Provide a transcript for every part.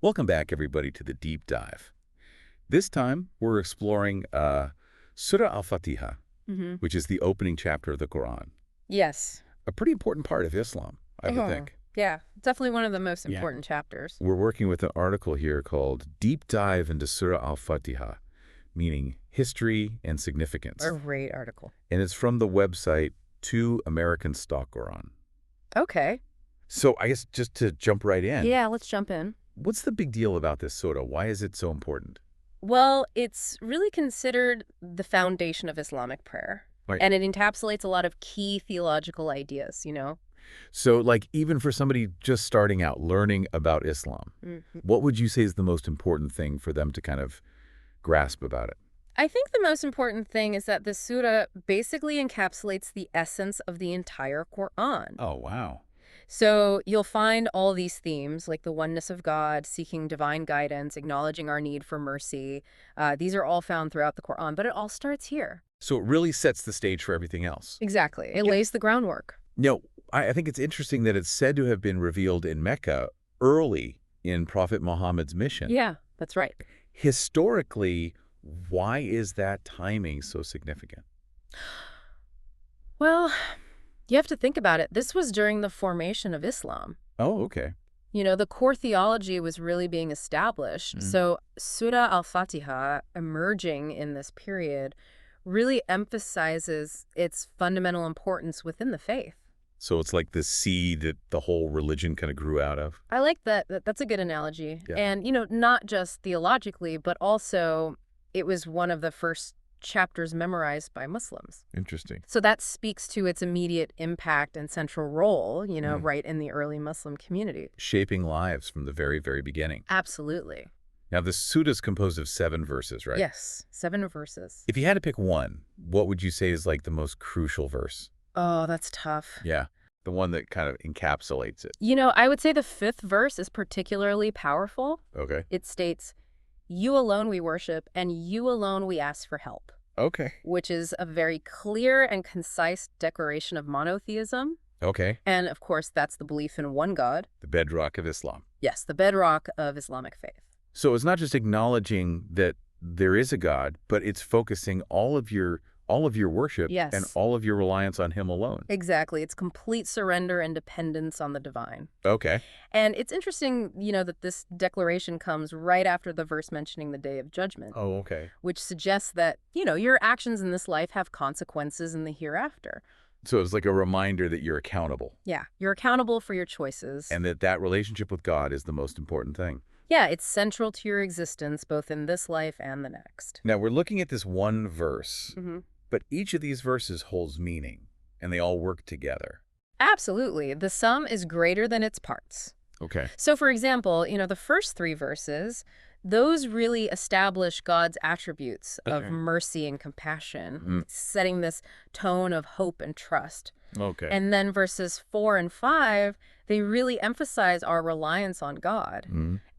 Welcome back, everybody, to the deep dive. This time, we're exploring Surah Al-Fatiha, which is the opening chapter of the Quran. Yes. A pretty important part of Islam, I would think. Yeah, definitely one of the most important chapters. We're working with an article here called Deep Dive into Surah Al-Fatiha, meaning history and significance. A great article. And it's from the website To American Stock Quran. Okay. So I guess just to jump right in. Yeah, let's jump in. What's the big deal about this surah? Why is it so important? Well, it's really considered the foundation of Islamic prayer. Right. And it encapsulates a lot of key theological ideas, So, like, even for somebody just starting out learning about Islam, what would you say is the most important thing for them to kind of grasp about it? I think the most important thing is that this surah basically encapsulates the essence of the entire Quran. Oh, wow. So you'll find all these themes, like the oneness of God, seeking divine guidance, acknowledging our need for mercy. These are all found throughout the Quran, but it all starts here. So it really sets the stage for everything else. Exactly. It lays the groundwork. No, I think it's interesting that it's said to have been revealed in Mecca early in Prophet Muhammad's mission. Yeah, that's right. Historically, why is that timing so significant? Well, you have to think about it. This was during the formation of Islam. Oh, okay. The core theology was really being established. So Surah Al-Fatiha, emerging in this period, really emphasizes its fundamental importance within the faith. So it's like the seed that the whole religion kind of grew out of? I like that. That's a good analogy. Yeah. And, not just theologically, but also it was one of the first chapters memorized by Muslims. Interesting. So that speaks to its immediate impact and central role, right in the early Muslim community. Shaping lives from the very, very beginning. Absolutely. Now, the surah is composed of 7 verses, right? Yes, 7 verses. If you had to pick one, what would you say is like the most crucial verse? Oh, that's tough. Yeah, the one that kind of encapsulates it. I would say the 5th verse is particularly powerful. Okay. It states, "You alone we worship, and you alone we ask for help." Okay. Which is a very clear and concise declaration of monotheism. Okay. And, of course, that's the belief in one God. The bedrock of Islam. Yes, the bedrock of Islamic faith. So it's not just acknowledging that there is a God, but it's focusing all of your worship and all of your reliance on him alone. Exactly. It's complete surrender and dependence on the divine. Okay. And it's interesting, that this declaration comes right after the verse mentioning the day of judgment. Oh, okay. Which suggests that, your actions in this life have consequences in the hereafter. So it's like a reminder that you're accountable. Yeah, you're accountable for your choices. And that relationship with God is the most important thing. Yeah, it's central to your existence, both in this life and the next. Now, we're looking at this one verse, but each of these verses holds meaning, and they all work together. Absolutely. The sum is greater than its parts. Okay. So, for example, the first 3 verses, those really establish God's attributes of mercy and compassion, setting this tone of hope and trust. Okay. And then verses 4 and 5, they really emphasize our reliance on God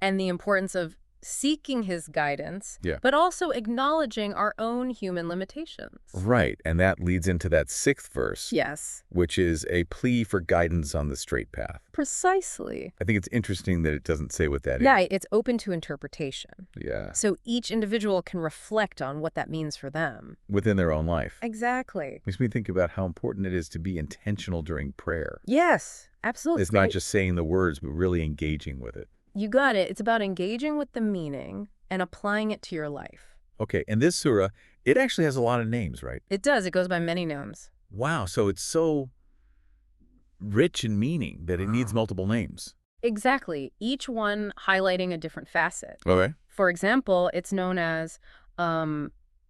and the importance of seeking his guidance, but also acknowledging our own human limitations. Right, and that leads into that 6th verse. Yes. Which is a plea for guidance on the straight path. Precisely. I think it's interesting that it doesn't say what that is. Yeah, it's open to interpretation. Yeah. So each individual can reflect on what that means for them. Within their own life. Exactly. Makes me think about how important it is to be intentional during prayer. Yes, absolutely. It's not just saying the words, but really engaging with it. You got it. It's about engaging with the meaning and applying it to your life. Okay, and this surah, it actually has a lot of names, right? It does. It goes by many names. Wow, so it's so rich in meaning that it needs multiple names. Exactly. Each one highlighting a different facet. Okay. For example, it's known as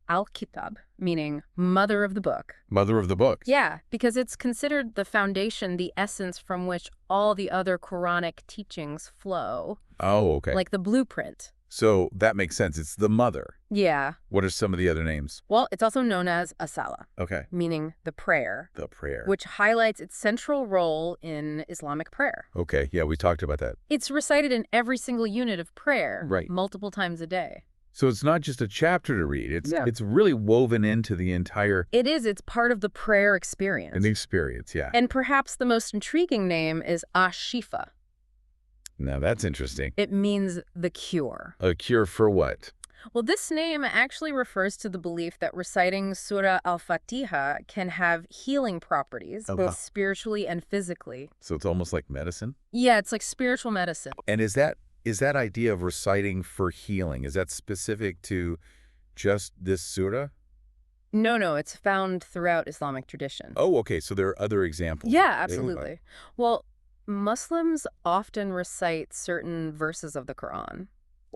Al-Kitab, meaning mother of the book. Mother of the book. Yeah, because it's considered the foundation, the essence from which all the other Quranic teachings flow. Oh, okay. Like the blueprint. So that makes sense. It's the mother. Yeah. What are some of the other names? Well, it's also known as As-Salah. Okay. Meaning the prayer. The prayer. Which highlights its central role in Islamic prayer. Okay, yeah, we talked about that. It's recited in every single unit of prayer. Right. Multiple times a day. So it's not just a chapter to read. It's really woven into the entire... It is. It's part of the prayer experience. And the experience, yeah. And perhaps the most intriguing name is Ash-Shifa. Now that's interesting. It means the cure. A cure for what? Well, this name actually refers to the belief that reciting Surah Al-Fatiha can have healing properties, Oh, wow. both spiritually and physically. So it's almost like medicine? Yeah, it's like spiritual medicine. And is that idea of reciting for healing, is that specific to just this surah? No, it's found throughout Islamic tradition. Oh, okay. So there are other examples. Yeah, absolutely. Well, Muslims often recite certain verses of the Quran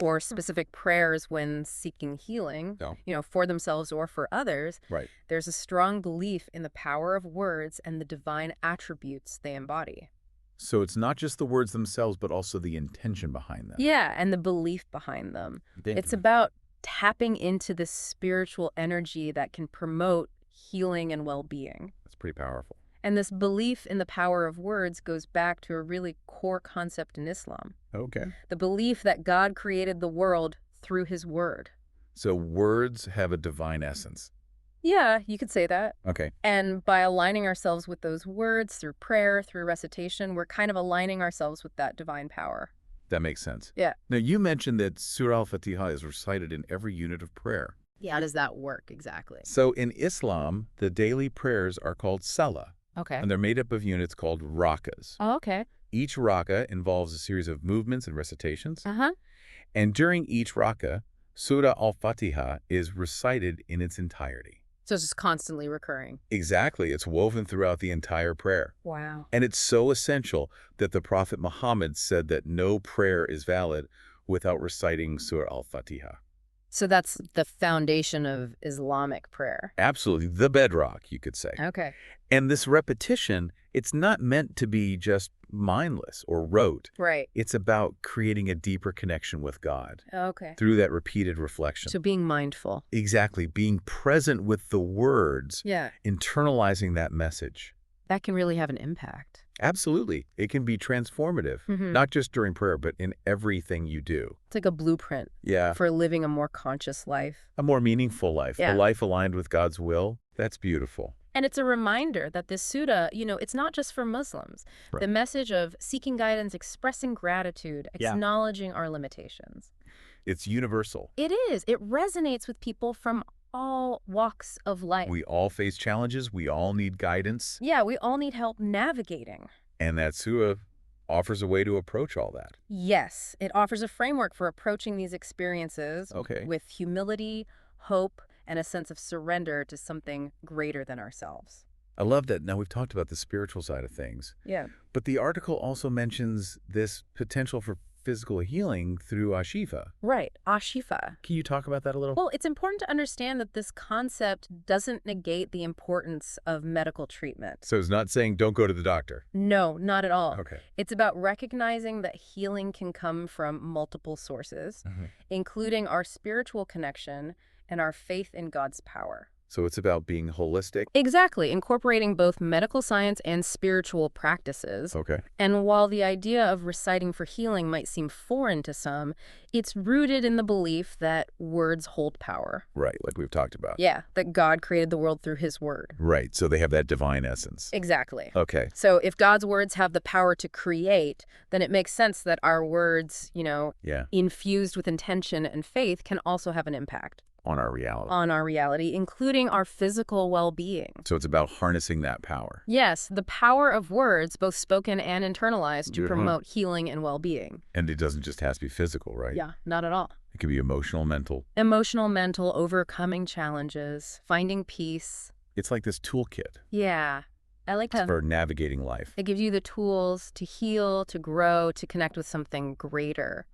or specific prayers when seeking healing, No. for themselves or for others. Right. There's a strong belief in the power of words and the divine attributes they embody. So it's not just the words themselves, but also the intention behind them. Yeah, and the belief behind them. It's about tapping into this spiritual energy that can promote healing and well-being. That's pretty powerful. And this belief in the power of words goes back to a really core concept in Islam. Okay. The belief that God created the world through his word. So words have a divine essence. Yeah, you could say that. Okay. And by aligning ourselves with those words through prayer, through recitation, we're kind of aligning ourselves with that divine power. That makes sense. Yeah. Now, you mentioned that Surah Al-Fatiha is recited in every unit of prayer. Yeah, how does that work exactly? So in Islam, the daily prayers are called salah, Okay. and they're made up of units called rakas. Oh, okay. Each raka involves a series of movements and recitations, Uh-huh. and during each raka, Surah Al-Fatiha is recited in its entirety. So it's just constantly recurring. Exactly. It's woven throughout the entire prayer. Wow. And it's so essential that the Prophet Muhammad said that no prayer is valid without reciting Surah Al-Fatiha. So that's the foundation of Islamic prayer. Absolutely. The bedrock, you could say. Okay. And this repetition, it's not meant to be just mindless or rote. Right. It's about creating a deeper connection with God Okay. through that repeated reflection. So being mindful. Exactly. Being present with the words, Yeah. internalizing that message. That can really have an impact. Absolutely. It can be transformative, Mhm. not just during prayer, but in everything you do. It's like a blueprint Yeah. for living a more conscious life. A more meaningful life, Yeah. a life aligned with God's will. That's beautiful. And it's a reminder that this surah, it's not just for Muslims. Right. The message of seeking guidance, expressing gratitude, Yeah. acknowledging our limitations. It's universal. It is. It resonates with people from all walks of life. We all face challenges. We all need guidance. Yeah, we all need help navigating. And that surah offers a way to approach all that. Yes, it offers a framework for approaching these experiences Okay. with humility, hope, and a sense of surrender to something greater than ourselves. I love that. Now, we've talked about the spiritual side of things, Yeah. but the article also mentions this potential for physical healing through Ashifa. Right, Ashifa. Can you talk about that a little? Well, it's important to understand that this concept doesn't negate the importance of medical treatment. So it's not saying don't go to the doctor. No, not at all. Okay. It's about recognizing that healing can come from multiple sources, including our spiritual connection and our faith in God's power. So it's about being holistic. Exactly, incorporating both medical science and spiritual practices. Okay. And while the idea of reciting for healing might seem foreign to some, it's rooted in the belief that words hold power. Right, like we've talked about. Yeah, that God created the world through his word. Right, so they have that divine essence. Exactly. Okay. So if God's words have the power to create, then it makes sense that our words, Yeah, infused with intention and faith, can also have an impact on our reality. on our reality, including our physical well-being. So it's about harnessing that power. Yes, the power of words, both spoken and internalized, to promote healing and well-being. And it doesn't just have to be physical, right? Yeah, not at all. It can be emotional, mental. Emotional, mental, overcoming challenges, finding peace. It's like this toolkit Yeah, I like that. for navigating life. It gives you the tools to heal, to grow, to connect with something greater.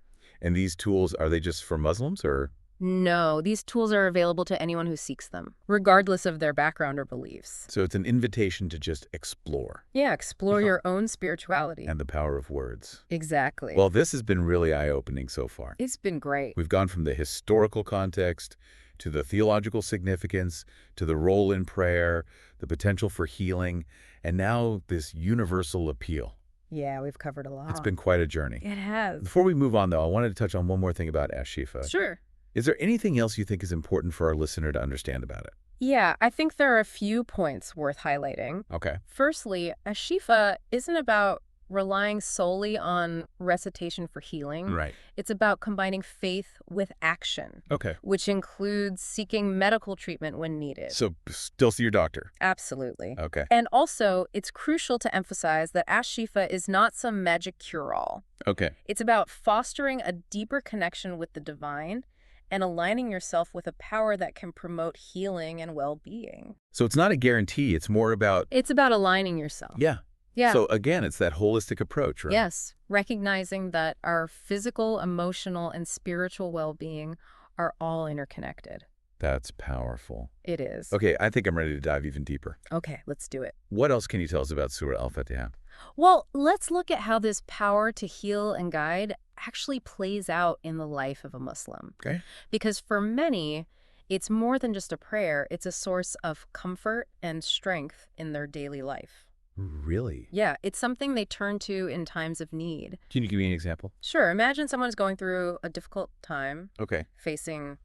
And these tools, are they just for Muslims or? No, these tools are available to anyone who seeks them, regardless of their background or beliefs. So it's an invitation to just explore. Yeah, explore your own spirituality. And the power of words. Exactly. Well, this has been really eye-opening so far. It's been great. We've gone from the historical context to the theological significance, to the role in prayer, the potential for healing, and now this universal appeal. Yeah, we've covered a lot. It's been quite a journey. It has. Before we move on, though, I wanted to touch on one more thing about Ashifa. Sure. Is there anything else you think is important for our listener to understand about it? Yeah, I think there are a few points worth highlighting. Okay. Firstly, Ashifa isn't about relying solely on recitation for healing. Right. It's about combining faith with action, Okay. which includes seeking medical treatment when needed. So still see your doctor. Absolutely. Okay. And also, it's crucial to emphasize that Ash-Shifa is not some magic cure-all. Okay. It's about fostering a deeper connection with the divine and aligning yourself with a power that can promote healing and well-being. So it's not a guarantee. It's more about... It's about aligning yourself. Yeah. Yeah. So again, it's that holistic approach, right? Yes, recognizing that our physical, emotional, and spiritual well-being are all interconnected. That's powerful. It is. Okay, I think I'm ready to dive even deeper. Okay, let's do it. What else can you tell us about Surah Al-Fatiha? Well, let's look at how this power to heal and guide actually plays out in the life of a Muslim. Okay. Because for many, it's more than just a prayer. It's a source of comfort and strength in their daily life. Really? Yeah, it's something they turn to in times of need. Can you give me an example? Sure, imagine someone's going through a difficult time, Okay. facing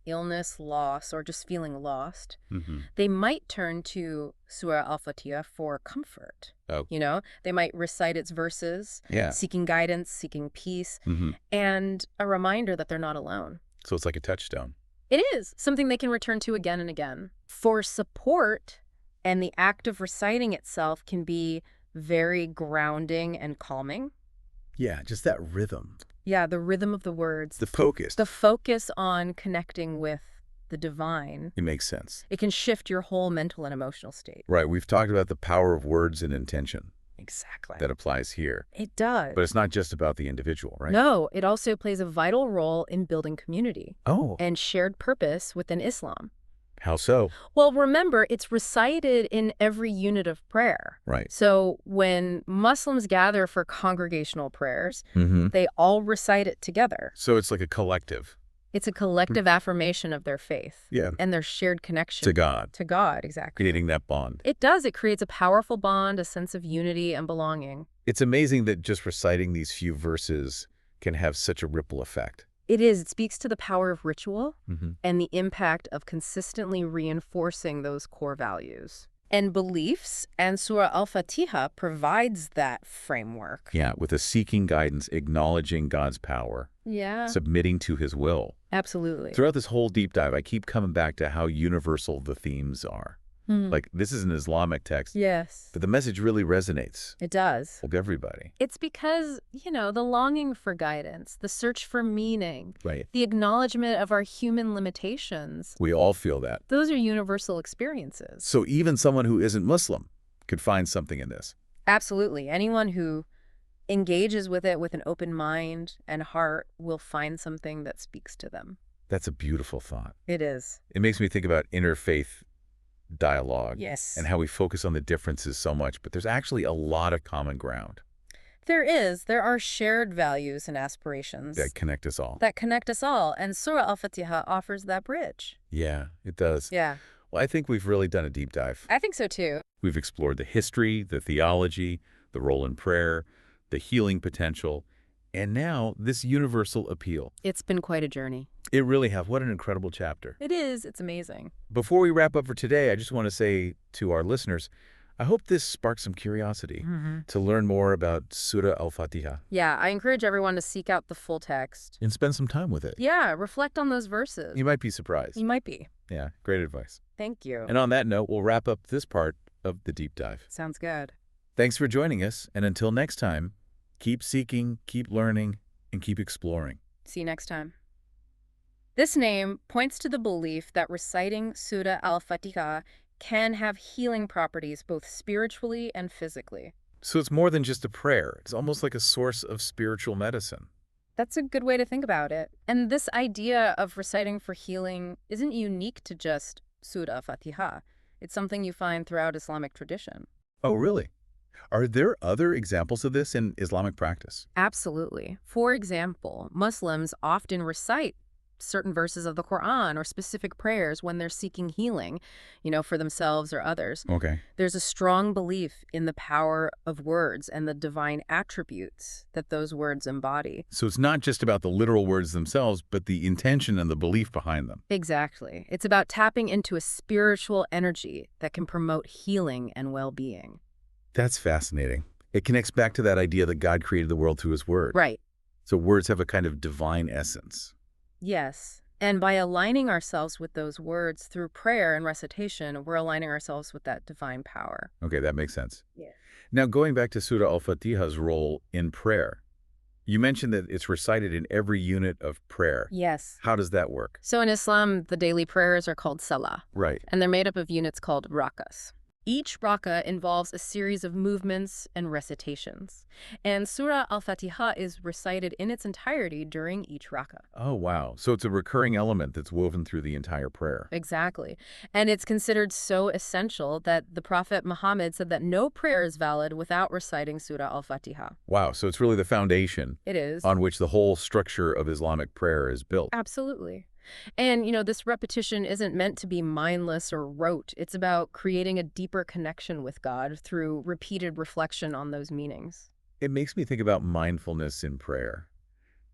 illness, loss, or just feeling lost. Mm-hmm. They might turn to Surah Al-Fatiha for comfort. Oh. You know, they might recite its verses, Yeah. seeking guidance, seeking peace, Mm-hmm. and a reminder that they're not alone. So it's like a touchstone. It is something they can return to again and again. For support, and the act of reciting itself can be very grounding and calming. Yeah, just that rhythm. Yeah, the rhythm of the words. The focus. The focus on connecting with the divine. It makes sense. It can shift your whole mental and emotional state. Right. We've talked about the power of words and intention. Exactly. That applies here. It does. But it's not just about the individual, right? No, it also plays a vital role in building community Oh. and shared purpose within Islam. How so? Well, remember, it's recited in every unit of prayer. Right. So when Muslims gather for congregational prayers, Mm-hmm. they all recite it together. So it's like a collective. It's a collective affirmation of their faith Yeah. and their shared connection To God. To God, exactly. Creating that bond. It does. It creates a powerful bond, a sense of unity and belonging. It's amazing that just reciting these few verses can have such a ripple effect. It is. It speaks to the power of ritual Mm-hmm. and the impact of consistently reinforcing those core values and beliefs, and Surah Al-Fatiha provides that framework. Yeah, with a seeking guidance, acknowledging God's power, Yeah, submitting to his will. absolutely. Throughout this whole deep dive, I keep coming back to how universal the themes are. Like, this is an Islamic text, Yes, but the message really resonates it does. with everybody. It's because, the longing for guidance, the search for meaning, Right. the acknowledgement of our human limitations, We all feel that. those are universal experiences. So even someone who isn't Muslim could find something in this. Absolutely. Anyone who engages with it with an open mind and heart will find something that speaks to them. That's a beautiful thought. It is. It makes me think about interfaith dialogue. Yes. And how we focus on the differences so much, but there's actually a lot of common ground There is. There are shared values and aspirations that connect us all. that connect us all, and Surah Al-Fatiha offers that bridge. Yeah, it does. Yeah, Well, I think we've really done a deep dive. I think so too. We've explored the history, the theology, the role in prayer, the healing potential, and now this universal appeal. It's been quite a journey. It really has. What an incredible chapter. It is. It's amazing. Before we wrap up for today, I just want to say to our listeners, I hope this sparks some curiosity to learn more about Surah Al-Fatiha Yeah, I encourage everyone to seek out the full text. and spend some time with it. Yeah, reflect on those verses. You might be surprised. You might be. Yeah, great advice. Thank you. And on that note, we'll wrap up this part of the deep dive. Sounds good. Thanks for joining us, and until next time, keep seeking, keep learning, and keep exploring. See you next time. This name points to the belief that reciting Surah Al-Fatiha can have healing properties both spiritually and physically. So it's more than just a prayer. It's almost like a source of spiritual medicine. That's a good way to think about it. And this idea of reciting for healing isn't unique to just Surah Al-Fatiha. It's something you find throughout Islamic tradition. Oh, really? Are there other examples of this in Islamic practice? Absolutely. For example, Muslims often recite certain verses of the Quran or specific prayers when they're seeking healing, for themselves or others. Okay. There's a strong belief in the power of words and the divine attributes that those words embody. So it's not just about the literal words themselves, but the intention and the belief behind them. Exactly. It's about tapping into a spiritual energy that can promote healing and well-being. That's fascinating. It connects back to that idea that God created the world through his word. Right. So words have a kind of divine essence. Yes. And by aligning ourselves with those words through prayer and recitation, we're aligning ourselves with that divine power. Okay, that makes sense. Yeah. Now, going back to Surah Al-Fatiha's role in prayer, you mentioned that it's recited in every unit of prayer. Yes. How does that work? So in Islam, the daily prayers are called salah, Right. and they're made up of units called rakas. Each raka involves a series of movements and recitations. And Surah Al-Fatiha is recited in its entirety during each raka. Oh, wow. So it's a recurring element that's woven through the entire prayer. Exactly. And it's considered so essential that the Prophet Muhammad said that no prayer is valid without reciting Surah Al-Fatiha. Wow. So it's really the foundation It is. on which the whole structure of Islamic prayer is built. Absolutely. And, this repetition isn't meant to be mindless or rote. It's about creating a deeper connection with God through repeated reflection on those meanings. It makes me think about mindfulness in prayer.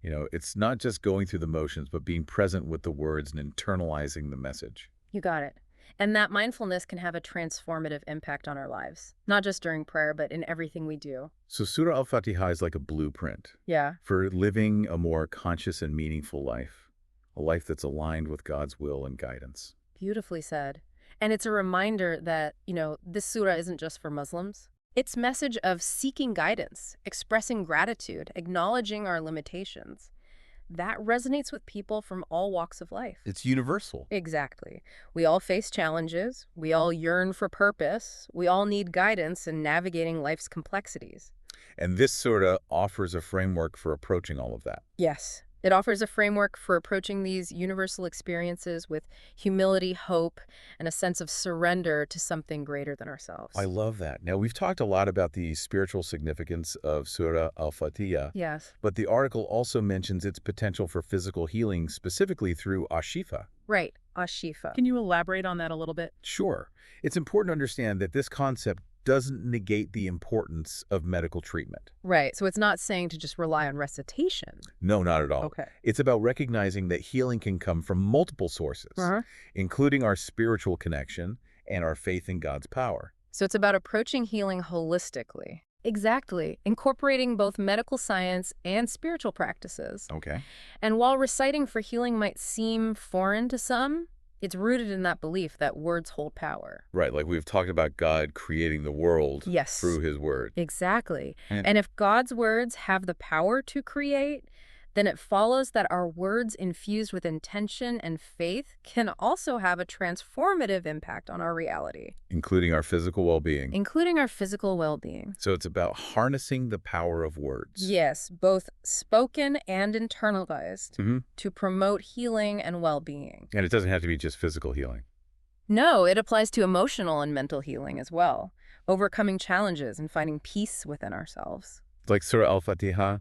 It's not just going through the motions, but being present with the words and internalizing the message. You got it. And that mindfulness can have a transformative impact on our lives, not just during prayer, but in everything we do. So Surah Al-Fatiha is like a blueprint Yeah. for living a more conscious and meaningful life, a life that's aligned with God's will and guidance. Beautifully said. And it's a reminder that, this surah isn't just for Muslims. Its message of seeking guidance, expressing gratitude, acknowledging our limitations, that resonates with people from all walks of life. It's universal. Exactly. We all face challenges. We all yearn for purpose. We all need guidance in navigating life's complexities. And this surah offers a framework for approaching all of that. Yes. It offers a framework for approaching these universal experiences with humility, hope, and a sense of surrender to something greater than ourselves. I love that. Now, we've talked a lot about the spiritual significance of Surah Al-Fatiha, Yes. but the article also mentions its potential for physical healing, specifically through ashifa. Right. Ashifa. Can you elaborate on that a little bit? Sure. It's important to understand that this concept doesn't negate the importance of medical treatment. Right. So it's not saying to just rely on recitation. No, not at all. Okay. It's about recognizing that healing can come from multiple sources, including our spiritual connection and our faith in God's power. So it's about approaching healing holistically. Exactly. Incorporating both medical science and spiritual practices. Okay. And while reciting for healing might seem foreign to some, it's rooted in that belief that words hold power. Right, like we've talked about God creating the world Yes. through his word. Exactly. And- And if God's words have the power to create, then it follows that our words infused with intention and faith can also have a transformative impact on our reality, Including our physical well-being. including our physical well-being. So it's about harnessing the power of words. Yes, both spoken and internalized hmm to promote healing and well-being. And it doesn't have to be just physical healing. No, it applies to emotional and mental healing as well, overcoming challenges and finding peace within ourselves. Like Surah Al-Fatiha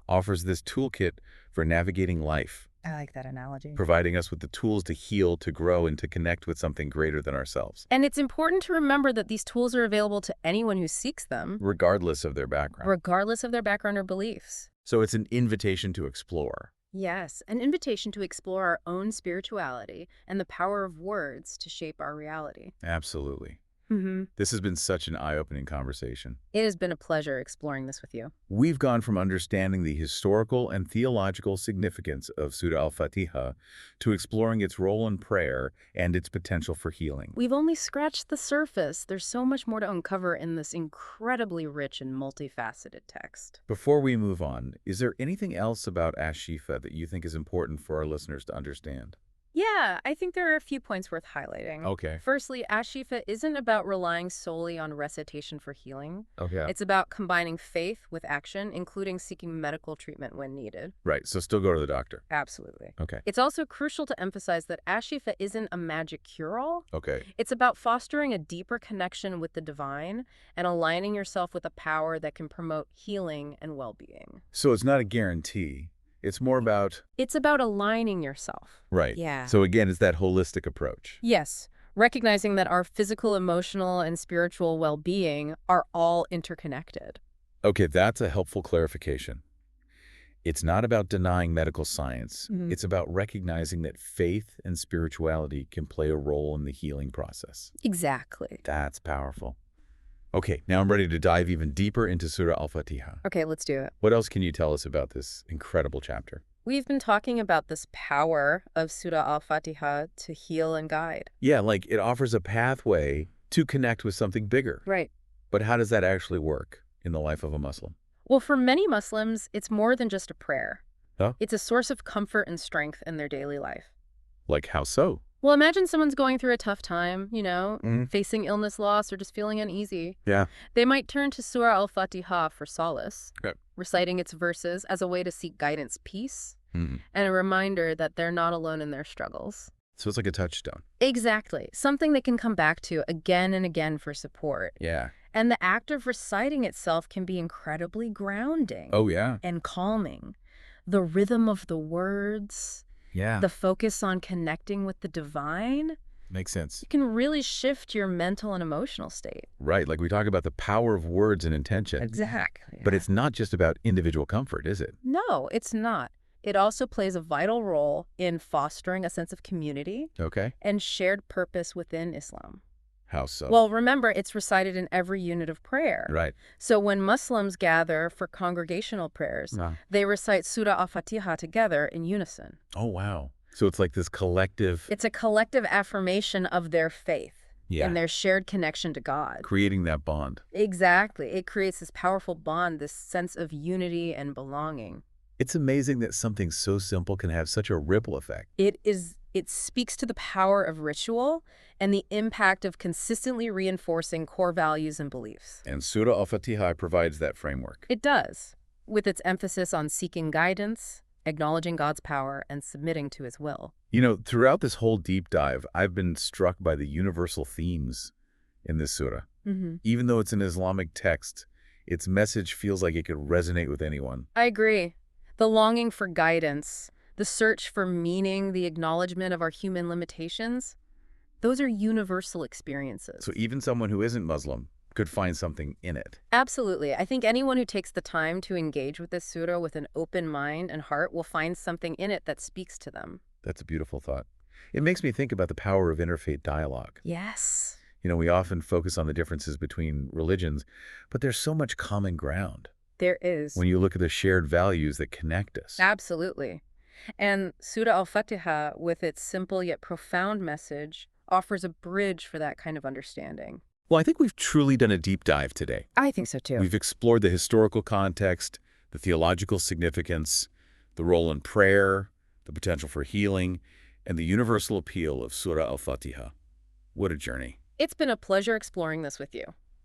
offers this toolkit for navigating life, I like that analogy. providing us with the tools to heal, to grow, and to connect with something greater than ourselves, And it's important to remember that these tools are available to anyone who seeks them, regardless of their background. regardless of their background or beliefs. So it's an invitation to explore. Yes, an invitation to explore our own spirituality and the power of words to shape our reality. Absolutely. Mm-hmm. This has been such an eye-opening conversation. It has been a pleasure exploring this with you. We've gone from understanding the historical and theological significance of Surah Al-Fatiha to exploring its role in prayer and its potential for healing. We've only scratched the surface. There's so much more to uncover in this incredibly rich and multifaceted text. Before we move on, is there anything else about Ashifa that you think is important for our listeners to understand? Yeah, I think there are a few points worth highlighting. Okay. Firstly, Ashifa isn't about relying solely on recitation for healing. Okay. It's about combining faith with action, including seeking medical treatment when needed. Right, so still go to the doctor. Absolutely. Okay. It's also crucial to emphasize that Ashifa isn't a magic cure-all. Okay. It's about fostering a deeper connection with the divine and aligning yourself with a power that can promote healing and well-being. So it's not a guarantee. It's more about... It's about aligning yourself. Right. Yeah. So again, it's that holistic approach. Yes, recognizing that our physical, emotional, and spiritual well-being are all interconnected. Okay, that's a helpful clarification. It's not about denying medical science. Mhm. It's about recognizing that faith and spirituality can play a role in the healing process. Exactly. That's powerful. Okay, now I'm ready to dive even deeper into Surah Al-Fatiha. Okay, let's do it. What else can you tell us about this incredible chapter? We've been talking about this power of Surah Al-Fatiha to heal and guide. Yeah, like it offers a pathway to connect with something bigger. Right. But how does that actually work in the life of a Muslim? Well, for many Muslims, it's more than just a prayer. Huh? It's a source of comfort and strength in their daily life. Like how so? Well, imagine someone's going through a tough time, Mhm. facing illness, loss, or just feeling uneasy. Yeah. They might turn to Surah Al-Fatiha for solace, Okay. reciting its verses as a way to seek guidance, peace, Mhm. and a reminder that they're not alone in their struggles. So it's like a touchstone. Exactly. Something they can come back to again and again for support. Yeah. And the act of reciting itself can be incredibly grounding Oh, yeah. and calming. The rhythm of the words, Yeah. the focus on connecting with the divine, Makes sense. it can really shift your mental and emotional state. Right, like we talk about the power of words and intention. Exactly. But it's not just about individual comfort, is it? No, it's not. It also plays a vital role in fostering a sense of community Okay. and shared purpose within Islam. How so? Well, remember, it's recited in every unit of prayer. right. So when Muslims gather for congregational prayers, they recite Surah Al-Fatiha together in unison. Oh, wow. So it's like this collective, It's a collective affirmation of their faith yeah, and their shared connection to God. creating that bond. Exactly. It creates this powerful bond, this sense of unity and belonging. It's amazing that something so simple can have such a ripple effect. It speaks to the power of ritual and the impact of consistently reinforcing core values and beliefs. And Surah Al-Fatiha provides that framework. It does, with its emphasis on seeking guidance, acknowledging God's power, and submitting to his will. You know, throughout this whole deep dive, I've been struck by the universal themes in this surah. Even though it's an Islamic text, its message feels like it could resonate with anyone. I agree. The longing for guidance, the search for meaning, the acknowledgement of our human limitations, those are universal experiences. So even someone who isn't Muslim could find something in it. Absolutely. I think anyone who takes the time to engage with this surah with an open mind and heart will find something in it that speaks to them. That's a beautiful thought. It makes me think about the power of interfaith dialogue. Yes. You know, we often focus on the differences between religions, but there's so much common ground There is. when you look at the shared values that connect us. Absolutely. And Surah Al-Fatiha, with its simple yet profound message, offers a bridge for that kind of understanding. Well, I think we've truly done a deep dive today. I think so too. We've explored the historical context, the theological significance, the role in prayer, the potential for healing, and the universal appeal of Surah Al-Fatiha. What a journey. It's been a pleasure exploring this with you.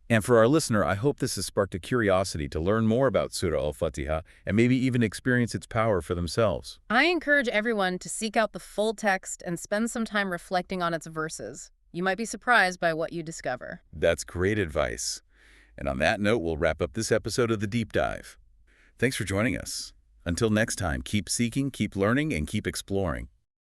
And for our listener, I hope this has sparked a curiosity to learn more about Surah Al-Fatiha and maybe even experience its power for themselves. I encourage everyone to seek out the full text and spend some time reflecting on its verses. You might be surprised by what you discover. That's great advice. And on that note, we'll wrap up this episode of The Deep Dive. Thanks for joining us. Until next time, keep seeking, keep learning, and keep exploring.